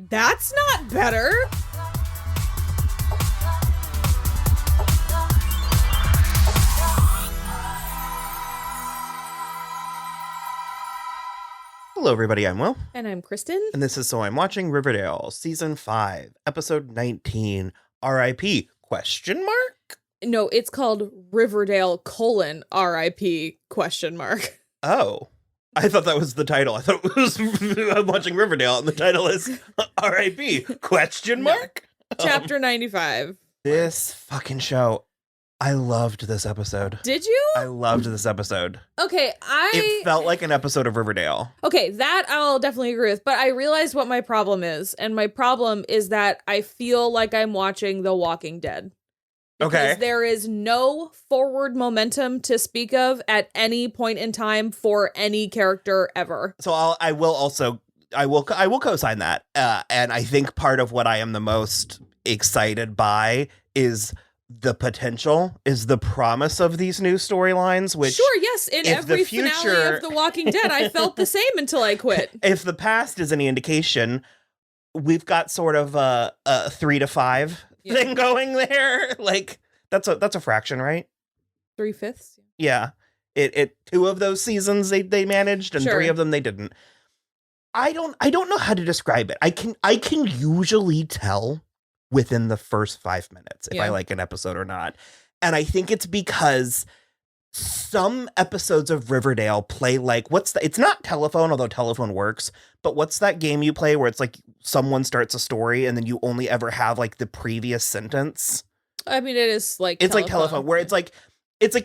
That's not better. Hello, everybody. I'm Will. And I'm Kristen. And this is So I'm Watching Riverdale, Season 5, Episode 19, R.I.P. question mark? No, it's called Riverdale, R.I.P. ? Oh. I thought that was the title. I thought it was I'm watching Riverdale, and the title is R.I.P. question mark? Chapter 95. This fucking show. I loved this episode. Did you? I loved this episode. Okay, It felt like an episode of Riverdale. Okay, that I'll definitely agree with, but I realized what my problem is, and my problem is that I feel like I'm watching The Walking Dead. Because there is no forward momentum to speak of at any point in time for any character ever. So I will co-sign that. And I think part of what I am the most excited by is the potential, is the promise of these new storylines, which sure, yes, in every finale of The Walking Dead, I felt the same until I quit. If the past is any indication, we've got sort of a 3 to 5 thing going there. Like that's a fraction, right? 3/5. Yeah. It 2 of those seasons they managed, and 3 of them they didn't. I don't know how to describe it. I can usually tell within the first 5 minutes if I like an episode or not. And I think it's because some episodes of Riverdale play like, it's not Telephone, although Telephone works, but what's that game you play where it's like someone starts a story and then you only ever have like the previous sentence? I mean, it is like It's like Telephone, where it's like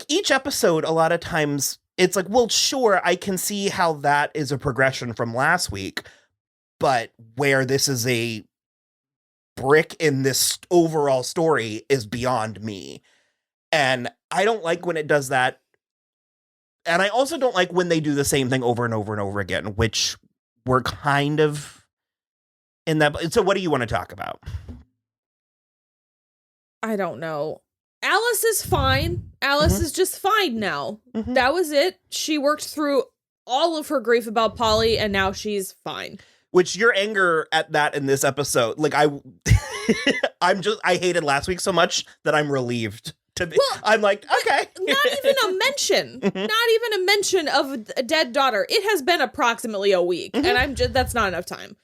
each episode, a lot of times it's like, well, sure, I can see how that is a progression from last week, but where this is a brick in this overall story is beyond me. And I don't like when it does that. And I also don't like when they do the same thing over and over and over again, which we're kind of in that. So what do you want to talk about? I don't know. Alice is fine. Alice is just fine now. That was it. She worked through all of her grief about Polly, and now she's fine. Which your anger at that in this episode, like I hated last week so much that I'm relieved to be. Well, I'm like, okay. Not even a mention. Not even a mention of a dead daughter. It has been approximately a week, and that's not enough time.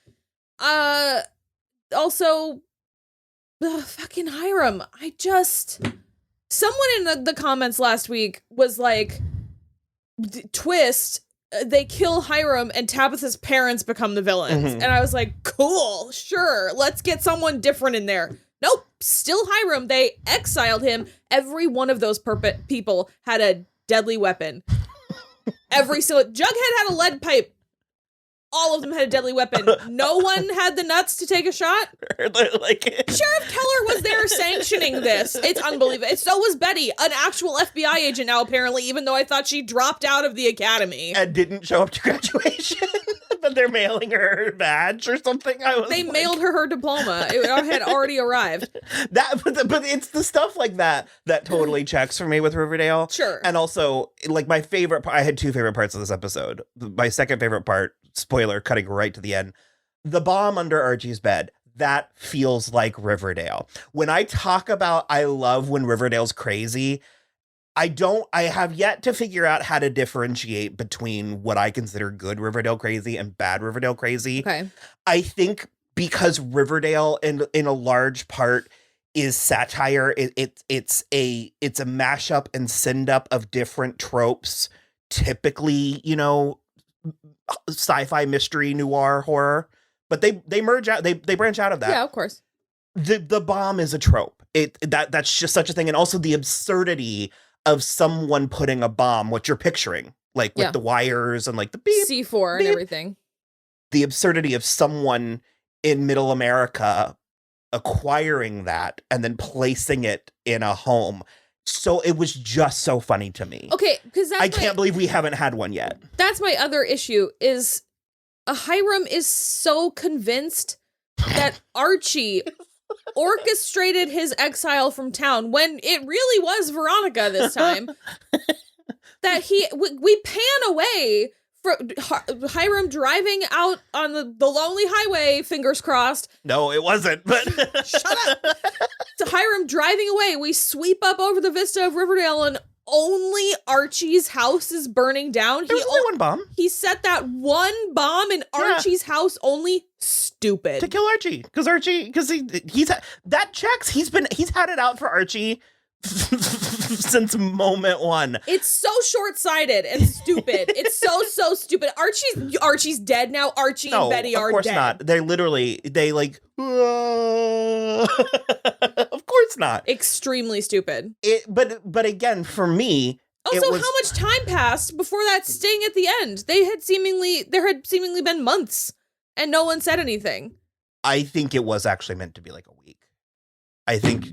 Also, fucking Hiram. Someone in the comments last week was like, twist, they kill Hiram and Tabitha's parents become the villains. And I was like, cool, sure, let's get someone different in there. Nope, still Hiram. They exiled him. Every one of those people had a deadly weapon. Every single Jughead had a lead pipe. All of them had a deadly weapon. No one had the nuts to take a shot. Sheriff Keller was there sanctioning this. It's unbelievable. So was Betty, an actual FBI agent now, apparently, even though I thought she dropped out of the academy. And didn't show up to graduation. But they're mailing her badge or something. They mailed her diploma. It had already arrived. But it's the stuff like that totally checks for me with Riverdale. Sure. And also, like, my favorite part, I had 2 favorite parts of this episode. My second favorite part, spoiler, cutting right to the end, the bomb under Archie's bed. That feels like Riverdale. When I talk about I love when Riverdale's crazy, I have yet to figure out how to differentiate between what I consider good Riverdale crazy and bad Riverdale crazy. Okay. I think because Riverdale in a large part is satire, it's a mashup and send up of different tropes, typically, sci-fi mystery noir horror, but they merge out, they branch out of that. Yeah, of course. The bomb is a trope. That's just such a thing. And also the absurdity of someone putting a bomb, what you're picturing, like with the wires and like the beep, C4 beep, and everything. The absurdity of someone in middle America acquiring that and then placing it in a home. So it was just so funny to me. Okay, because I can't believe we haven't had one yet. That's my other issue is Hiram is so convinced that Archie orchestrated his exile from town when it really was Veronica this time. That we pan away Hiram driving out on the lonely highway, fingers crossed. No, it wasn't, but Shut up. So Hiram driving away, we sweep up over the vista of Riverdale, and only Archie's house is burning down. There was only one bomb. He set that one bomb in Archie's house only. Stupid. To kill Archie. Because he's that checks. He's had it out for Archie since moment one. It's so short-sighted and stupid. It's so stupid. Archie's dead now. Archie and Betty are dead. Of course not. They of course not. Extremely stupid. But again, for me, also, how much time passed before that sting at the end? There had seemingly been months, and no one said anything. I think it was actually meant to be like a week. I think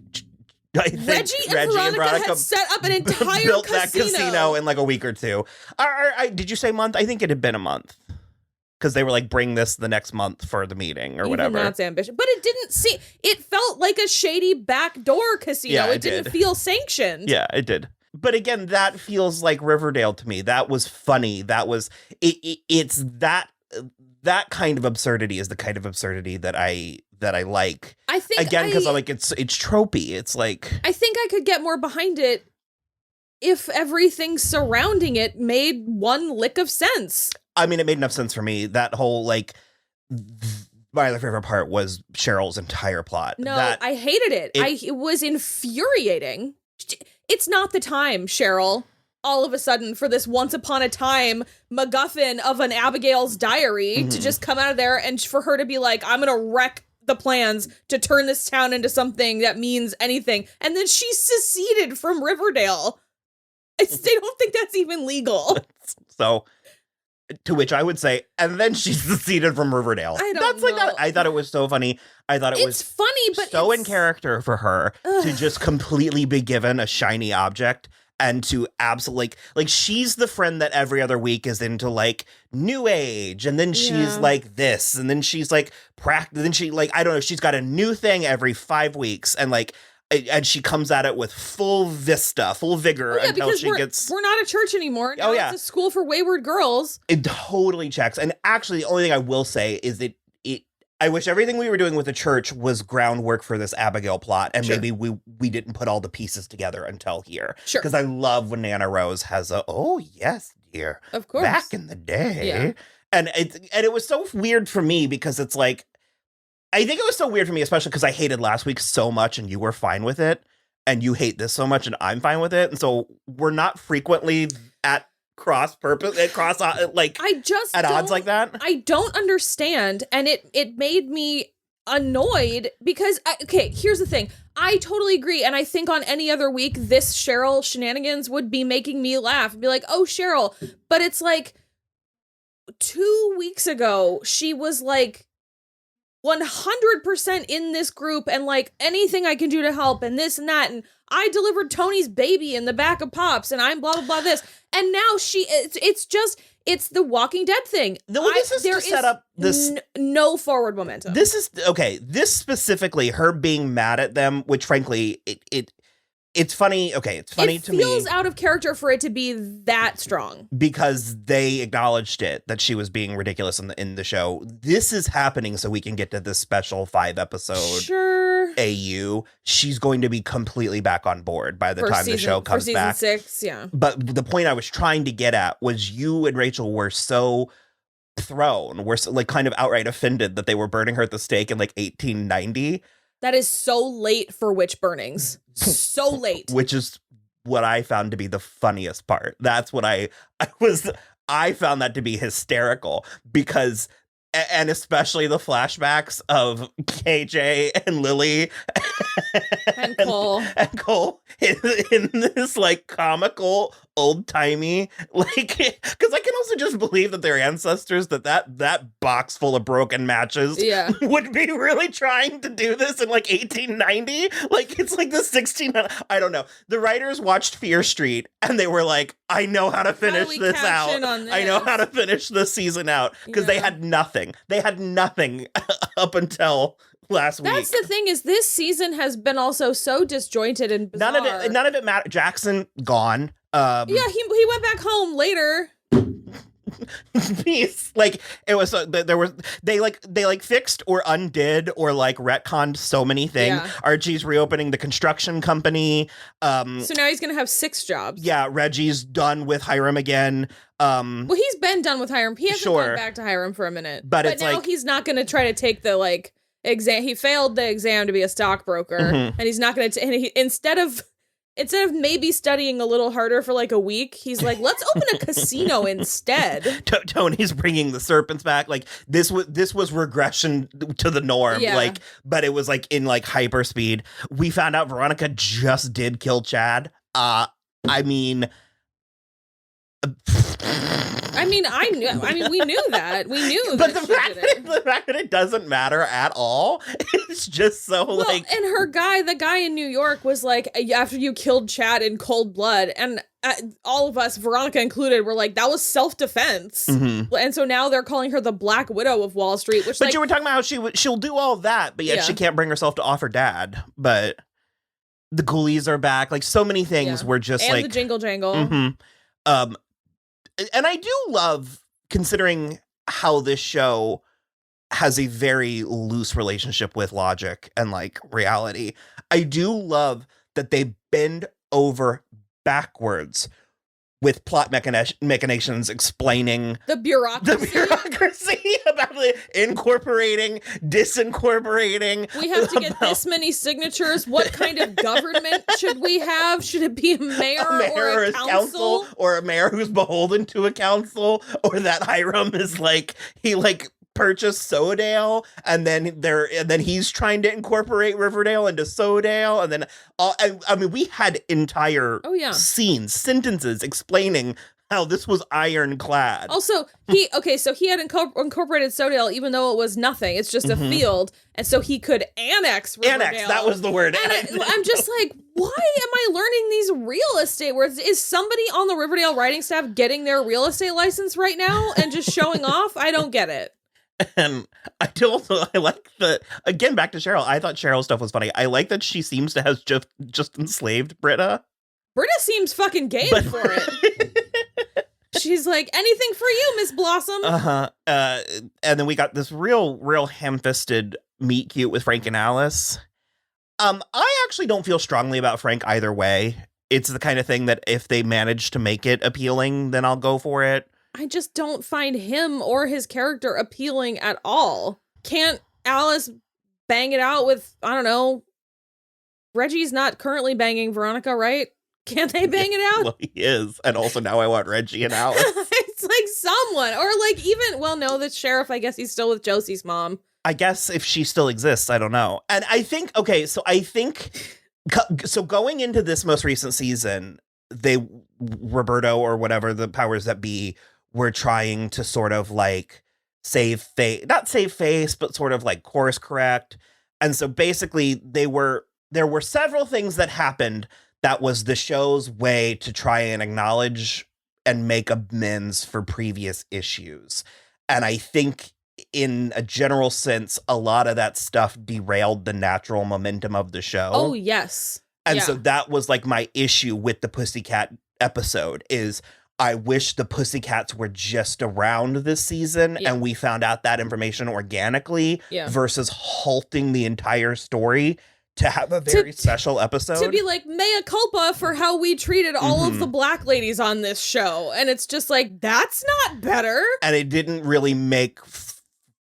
Reggie and Veronica had set up an entire built that casino in like a week or two. Did you say month? I think it had been a month. Because they were like, bring this the next month for the meeting or whatever. That's ambitious. But it felt like a shady backdoor casino. Yeah, it didn't feel sanctioned. Yeah, it did. But again, that feels like Riverdale to me. That was funny. That was, it's that kind of absurdity is the kind of absurdity that I like. I think again, because it's tropey. It's like, I think I could get more behind it if everything surrounding it made one lick of sense. I mean, it made enough sense for me. That whole, like, my other favorite part was Cheryl's entire plot. No, I hated it. It was infuriating. It's not the time, Cheryl, all of a sudden, for this once upon a time MacGuffin of an Abigail's diary to just come out of there and for her to be like, I'm going to wreck the plans to turn this town into something that means anything. And then she seceded from Riverdale. They don't think that's even legal. So... To which I would say, and then she seceded from Riverdale. I don't know. Like that. I thought it was so funny. I thought it was funny, but so in character for her to just completely be given a shiny object and to absolutely like she's the friend that every other week is into like new age, and then she's like this, and then she's like then she like I don't know. She's got a new thing every 5 weeks, and like. And she comes at it with full vigor until she gets... We're not a church anymore. Now it's a school for wayward girls. It totally checks. And actually, the only thing I will say is that I wish everything we were doing with the church was groundwork for this Abigail plot, and maybe we didn't put all the pieces together until here. Sure. Because I love when Nana Rose has oh, yes, dear. Of course. Back in the day. Yeah. And it was so weird for me because it's like, I think it was so weird for me, especially because I hated last week so much and you were fine with it, and you hate this so much and I'm fine with it. And so we're not frequently at odds like that. I don't understand. And it made me annoyed because, here's the thing. I totally agree. And I think on any other week, this Cheryl shenanigans would be making me laugh and be like, oh, Cheryl. But it's like 2 weeks ago, she was like, 100% in this group and like anything I can do to help and this and that, and I delivered Tony's baby in the back of Pops and I'm blah blah blah this, and now it's the Walking Dead thing. This is to set up this no forward momentum. This is okay. This specifically, her being mad at them, which frankly it's funny. Okay, it's funny to me. It feels out of character for it to be that strong. Because they acknowledged that she was being ridiculous in the show. This is happening so we can get to this special 5-episode AU. She's going to be completely back on board by the time the show comes back. For season 6, yeah. But the point I was trying to get at was you and Rachel were so thrown. We're so, like kind of outright offended that they were burning her at the stake in like 1890. That is so late for witch burnings. So late. Which is what I found to be the funniest part. That's what I found that to be hysterical because, and especially the flashbacks of KJ and Lily and Cole in this like comical old-timey, like, because I can also just believe that their ancestors, that box full of broken matches would be really trying to do this in like 1890. Like, it's like the 1600, I don't know. The writers watched Fear Street and they were like, I know how to finish this out. I know how to finish this season out, because they had nothing. They had nothing up until last week. That's the thing, is this season has been also so disjointed and bizarre. None of it mattered. Jackson gone. He went back home later. piece. Like it was there was they fixed or undid or like retconned so many things. Yeah. Archie's reopening the construction company. So now he's gonna have 6 jobs. Yeah, Reggie's done with Hiram again. Well, he's been done with Hiram. He hasn't gone back to Hiram for a minute. But it's now like, he's not gonna try to take the like exam. He failed the exam to be a stockbroker, and he's not gonna. Instead of maybe studying a little harder for like a week, he's like, let's open a casino instead. Tony's bringing the serpents back. Like this was regression to the norm. Yeah. Like, but it was like in like hyper speed. We found out Veronica just did kill Chad. I mean, we knew that. We knew but that the fact that it doesn't matter at all, it's just so like. And the guy in New York was like, after you killed Chad in cold blood, and all of us, Veronica included, were like, that was self-defense. And so now they're calling her the Black Widow of Wall Street. Which, but you were talking about how she'll do all that, but yet she can't bring herself to offer dad. But the ghoulies are back. Like so many things were just and like the jingle jangle. And I do love, considering how this show has a very loose relationship with logic and like reality, I do love that they bend over backwards with plot machinations explaining the bureaucracy about incorporating, disincorporating. We have to get this many signatures. What kind of government should we have? Should it be a mayor or a council? Or a mayor who's beholden to a council? Or that Hiram is like, he like purchased Sodale, and then he's trying to incorporate Riverdale into Sodale, and then I mean we had entire scenes, sentences explaining how this was ironclad. Also, he had incorporated Sodale even though it was nothing. It's just a field, and so he could annex Riverdale. Annex, that was the word. And I'm just like, why am I learning these real estate words? Is somebody on the Riverdale writing staff getting their real estate license right now and just showing off? I don't get it. And I like again, back to Cheryl. I thought Cheryl's stuff was funny. I like that she seems to have just enslaved Britta. Britta seems fucking game for it. She's like, anything for you, Miss Blossom. And then we got this real ham-fisted meet cute with Frank and Alice. I actually don't feel strongly about Frank either way. It's the kind of thing that if they manage to make it appealing, then I'll go for it. I just don't find him or his character appealing at all. Can't Alice bang it out with, I don't know, Reggie's not currently banging Veronica, right? Can't they bang it out? Well, he is. And also now I want Reggie and Alice. It's like someone, or like even, well, no, the sheriff, I guess he's still with Josie's mom. I guess if she still exists, I don't know. And I think, so going into this most recent season, Roberto or whatever the powers that be were trying to sort of like not save face, but sort of like course correct. And so basically there were several things that happened that was the show's way to try and acknowledge and make amends for previous issues. And I think in a general sense, a lot of that stuff derailed the natural momentum of the show. Oh, yes. And so that was like my issue with the Pussycat episode is I wish the Pussycats were just around this season and we found out that information organically versus halting the entire story to have a very special episode. To be like, mea culpa for how we treated all of the black ladies on this show. And it's just like, that's not better. And it didn't really make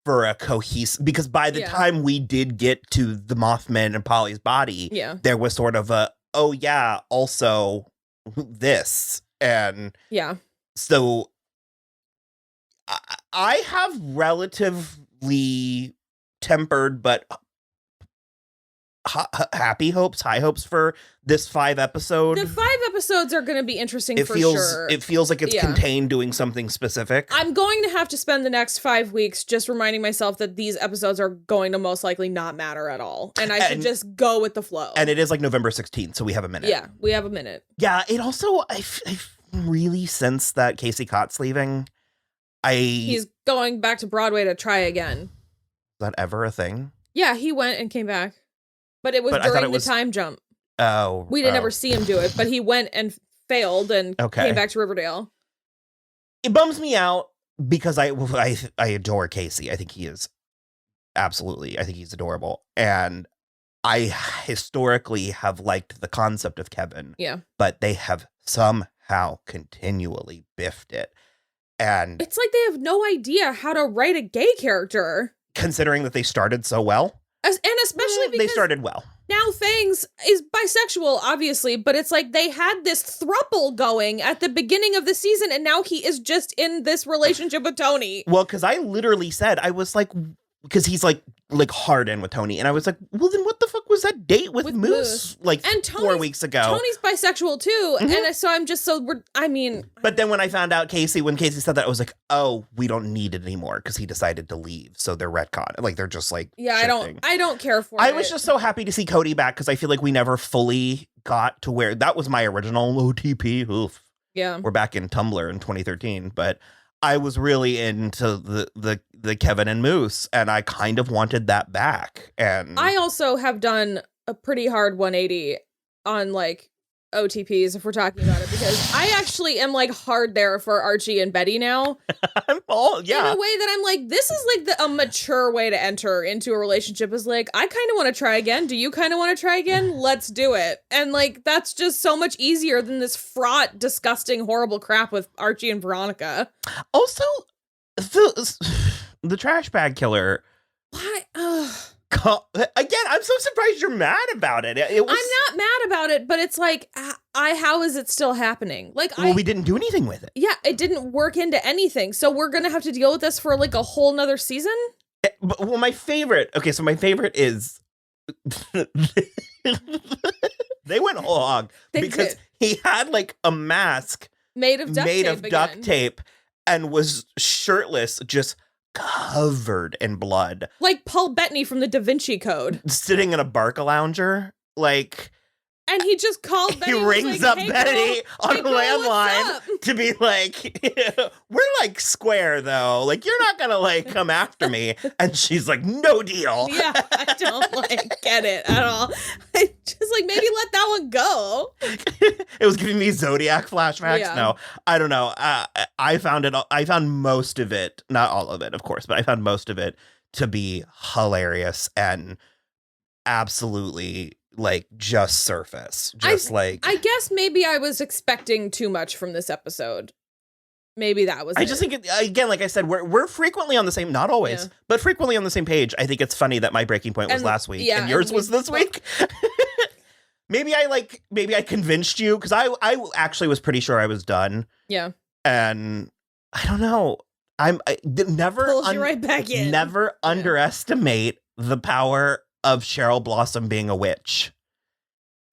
for a cohesive, because by the time we did get to the Mothman and Polly's body, there was sort of a, oh yeah, also this. And so I have relatively tempered but high hopes for this 5 episode. The 5 episodes are going to be interesting for sure. It feels like it's contained doing something specific. I'm going to have to spend the next 5 weeks just reminding myself that these episodes are going to most likely not matter at all. And I should just go with the flow. And it is like November 16th, so we have a minute. Yeah, we have a minute. Yeah, it also, I really sense that Casey Cott's leaving. He's going back to Broadway to try again. Is that ever a thing? Yeah, he went and came back. But it was during the time jump. Oh. We didn't ever see him do it, but he went and failed and came back to Riverdale. It bums me out because I adore Casey. I think he is I think he's adorable. And I historically have liked the concept of Kevin. Yeah. But they have somehow continually biffed it. And it's like they have no idea how to write a gay character. Considering that they started so well. And especially because they started well. Now Fangs is bisexual, obviously, but it's like they had this throuple going at the beginning of the season, and now he is just in this relationship with Tony. Well, because I literally said, I was like, because he's like hard in with Tony, and I was like, well, then what the fuck was that date with Moose like and 4 weeks ago? Tony's bisexual too, and so I'm just But then when Casey said that, I was like, oh, we don't need it anymore because he decided to leave, so they're retcon. Like they're just like, yeah, shifting. I don't care for it. I was just so happy to see Cody back because I feel like we never fully got to where that was my original OTP. Oof. Yeah, we're back in Tumblr in 2013, but I was really into the Kevin and Moose, and I kind of wanted that back. And I also have done a pretty hard 180 on like OTPs if we're talking about it, because I actually am like hard there for Archie and Betty now. In a way that I'm like, this is like a mature way to enter into a relationship, is like, I kind of want to try again. Do you kind of want to try again? Let's do it. And like, that's just so much easier than this fraught, disgusting, horrible crap with Archie and Veronica. Also, the trash bag killer. Why? Again, I'm so surprised you're mad about it. I'm not mad about it, but it's like, how is it still happening? Like, we didn't do anything with it. Yeah, it didn't work into anything. So we're gonna have to deal with this for like a whole nother season. Well, my favorite is they went hog because he had like a mask made of duct tape and was shirtless, just covered in blood, like Paul Bettany from the Da Vinci Code, sitting in a Barcalounger, like. And he just called Betty. He rings up Betty on a landline to be like, we're like square though. Like, you're not going to like come after me. And she's like, no deal. Yeah, I don't like get it at all. I just like, maybe let that one go. It was giving me Zodiac flashbacks. Yeah. No, I don't know. I found most of it, not all of it, of course, but I found most of it to be hilarious and absolutely like just surface. I guess maybe I was expecting too much from this episode. Maybe that was I just think again, like I said, we're frequently on the same, not always, but frequently on the same page. I think it's funny that my breaking point was last week and yours was this week. Maybe I convinced you, because I actually was pretty sure I was done. Yeah. And I don't know. Never pulls you right back in. Never underestimate the power of Cheryl Blossom being a witch.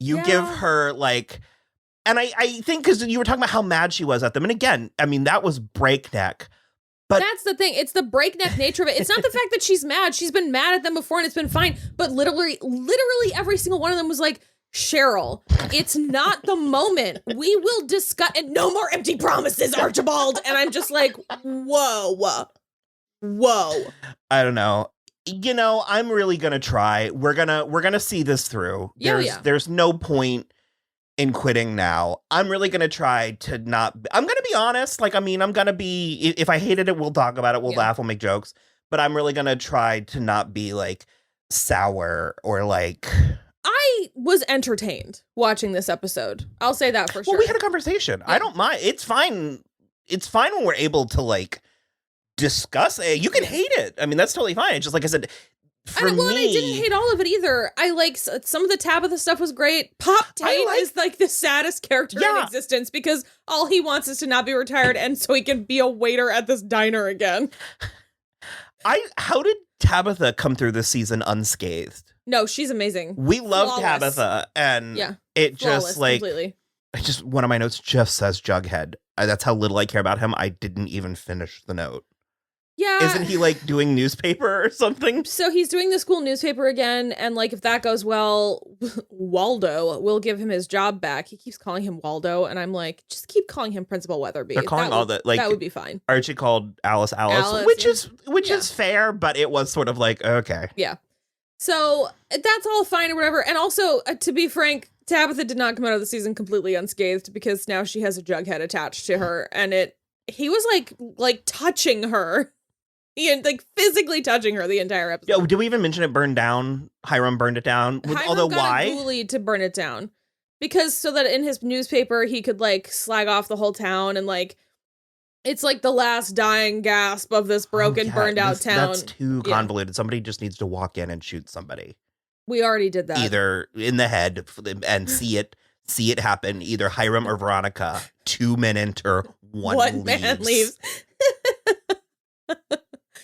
You give her like, and I think because you were talking about how mad she was at them, and again, I mean, that was breakneck. But that's the thing. It's the breakneck nature of it. It's not the fact that she's mad. She's been mad at them before and it's been fine. But literally every single one of them was like, Cheryl, it's not the moment. We will discuss, and no more empty promises, Archibald. And I'm just like, whoa. I don't know. You know, I'm really gonna try. We're gonna see this through. There's no point in quitting now. I'm really gonna try to not. I'm gonna be honest. Like, I mean, I'm gonna be. If I hated it, we'll talk about it. We'll laugh. We'll make jokes. But I'm really gonna try to not be like sour or like. I was entertained watching this episode. I'll say that for sure. Well, we had a conversation. Yeah. I don't mind. It's fine. It's fine when we're able to like discuss it. You can hate it. I mean, that's totally fine. It's just like I said, and I didn't hate all of it either. I like some of the Tabitha stuff was great. Pop Tate is like the saddest character in existence, because all he wants is to not be retired and so he can be a waiter at this diner again. How did Tabitha come through this season unscathed? No, she's amazing. We love Tabitha, and it just like completely. One of my notes just says Jughead. That's how little I care about him. I didn't even finish the note. Yeah. Isn't he like doing newspaper or something? So he's doing the school newspaper again, and like if that goes well, Waldo will give him his job back. He keeps calling him Waldo, and I'm like, just keep calling him Principal Weatherby. They're calling that would be fine. Archie called Alice, which is fair, but it was sort of like, okay. Yeah. So that's all fine or whatever. And also, to be frank, Tabitha did not come out of the season completely unscathed, because now she has a Jughead attached to her, and it he was like touching her. Like physically touching her the entire episode. Yeah, did we even mention it burned down? Hiram burned it down. Hiram Although got why? a ghoulie to burn it down. Because so that in his newspaper he could like slag off the whole town and like it's like the last dying gasp of this broken, burned out town. That's too convoluted. Somebody just needs to walk in and shoot somebody. We already did that. Either in the head and see it happen. Either Hiram or Veronica. 2 men enter, one man leaves.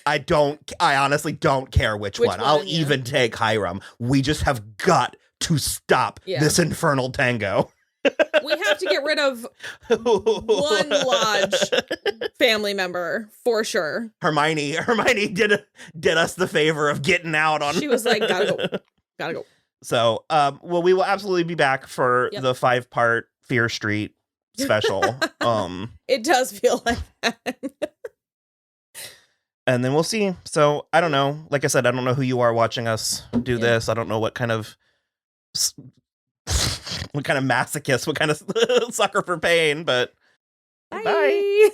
I honestly don't care which one. I'll even take Hiram. We just have got to stop this infernal tango. We have to get rid of one Lodge family member for sure. Hermione did us the favor of getting out on. She was like, gotta go. So, well, we will absolutely be back for the 5-part Fear Street special. It does feel like that. And then we'll see. So I don't know. Like I said, I don't know who you are watching us do this. I don't know what kind of masochist, what kind of sucker for pain, but Bye. Bye.